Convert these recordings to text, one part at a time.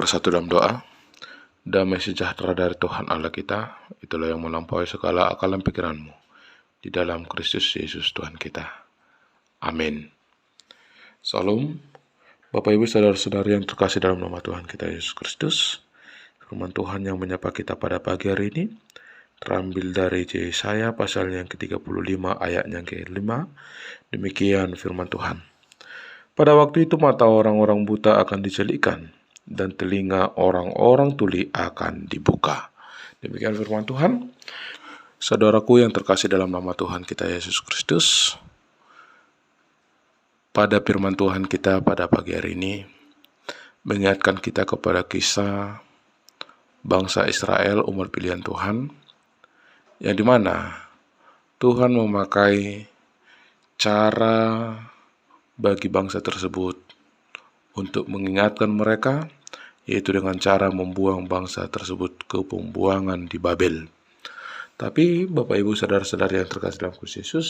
bersatu dalam doa. Damai sejahtera dari Tuhan Allah kita, itulah yang melampaui segala akalan pikiranmu, di dalam Kristus Yesus Tuhan kita. Amin. Salam, Bapak Ibu Saudara-saudari yang terkasih dalam nama Tuhan kita Yesus Kristus. Firman Tuhan yang menyapa kita pada pagi hari ini terambil dari Yesaya pasal yang ke-35 ayat yang ke-5. Demikian firman Tuhan. Pada waktu itu mata orang-orang buta akan dicelikkan, dan telinga orang-orang tuli akan dibuka. Demikian firman Tuhan. Saudaraku yang terkasih dalam nama Tuhan kita Yesus Kristus, pada firman Tuhan kita pada pagi hari ini mengingatkan kita kepada kisah bangsa Israel, umat pilihan Tuhan, yang dimana Tuhan memakai cara bagi bangsa tersebut untuk mengingatkan mereka, yaitu dengan cara membuang bangsa tersebut ke pembuangan di Babel. Tapi Bapak Ibu Saudara-saudari yang terkasih dalam Kristus Yesus,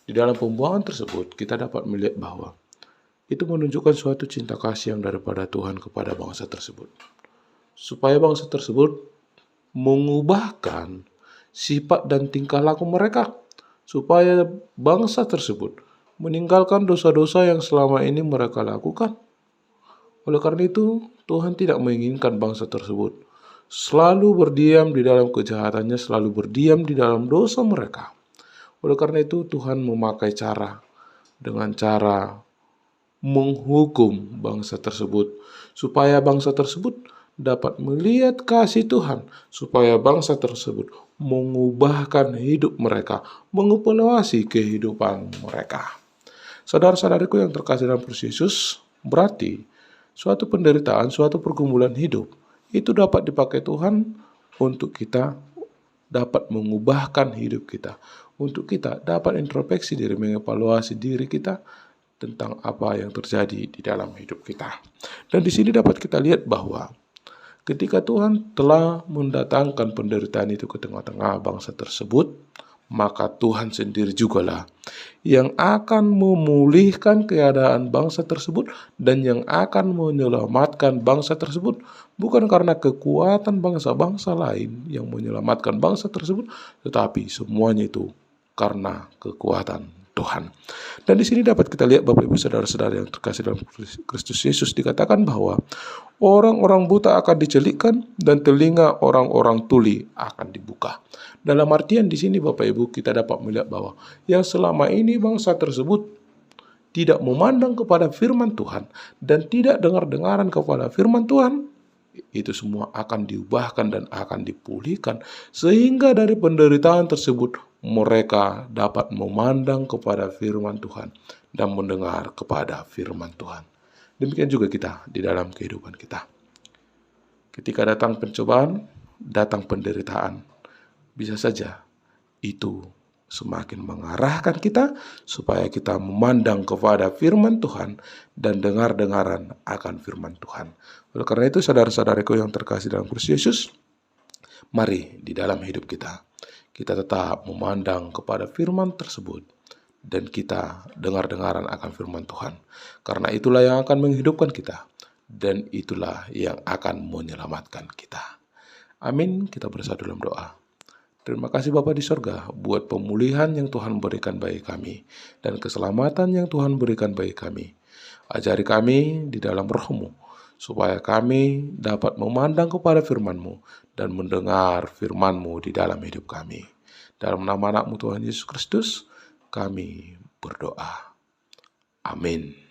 di dalam pembuangan tersebut kita dapat melihat bahwa itu menunjukkan suatu cinta kasih yang daripada Tuhan kepada bangsa tersebut, supaya bangsa tersebut mengubahkan sifat dan tingkah laku mereka, supaya bangsa tersebut meninggalkan dosa-dosa yang selama ini mereka lakukan. Oleh karena itu, Tuhan tidak menginginkan bangsa tersebut selalu berdiam di dalam kejahatannya, selalu berdiam di dalam dosa mereka. Oleh karena itu, Tuhan memakai dengan cara menghukum bangsa tersebut, supaya bangsa tersebut dapat melihat kasih Tuhan, supaya bangsa tersebut mengubahkan hidup mereka, mengevaluasi kehidupan mereka. Saudara-saudariku yang terkasih dalam Kristus Yesus, berarti suatu penderitaan, suatu pergumulan hidup itu dapat dipakai Tuhan untuk kita dapat mengubahkan hidup kita, untuk kita dapat introspeksi diri, mengevaluasi diri kita tentang apa yang terjadi di dalam hidup kita. Dan di sini dapat kita lihat bahwa ketika Tuhan telah mendatangkan penderitaan itu ke tengah-tengah bangsa tersebut, maka Tuhan sendiri jugalah yang akan memulihkan keadaan bangsa tersebut dan yang akan menyelamatkan bangsa tersebut. Bukan karena kekuatan bangsa-bangsa lain yang menyelamatkan bangsa tersebut, tetapi semuanya itu karena kekuatan Tuhan. Dan di sini dapat kita lihat Bapak Ibu Saudara-saudara yang terkasih dalam Kristus Yesus, dikatakan bahwa orang-orang buta akan dicelikkan dan telinga orang-orang tuli akan dibuka. Dalam artian di sini Bapak Ibu kita dapat melihat bahwa yang selama ini bangsa tersebut tidak memandang kepada firman Tuhan dan tidak dengar-dengaran kepada firman Tuhan, itu semua akan diubahkan dan akan dipulihkan, sehingga dari penderitaan tersebut mereka dapat memandang kepada firman Tuhan dan mendengar kepada firman Tuhan. Demikian juga kita di dalam kehidupan kita. Ketika datang pencobaan, datang penderitaan, bisa saja itu semakin mengarahkan kita supaya kita memandang kepada firman Tuhan dan dengar-dengaran akan firman Tuhan. Oleh karena itu, saudara-saudariku yang terkasih dalam Kristus Yesus, mari di dalam hidup kita tetap memandang kepada firman tersebut dan kita dengar-dengaran akan firman Tuhan. Karena itulah yang akan menghidupkan kita dan itulah yang akan menyelamatkan kita. Amin. Kita bersatu dalam doa. Terima kasih Bapa di sorga buat pemulihan yang Tuhan berikan bagi kami dan keselamatan yang Tuhan berikan bagi kami. Ajari kami di dalam roh-Mu supaya kami dapat memandang kepada firman-Mu dan mendengar firman-Mu di dalam hidup kami. Dalam nama anak-Mu Tuhan Yesus Kristus, kami berdoa. Amin.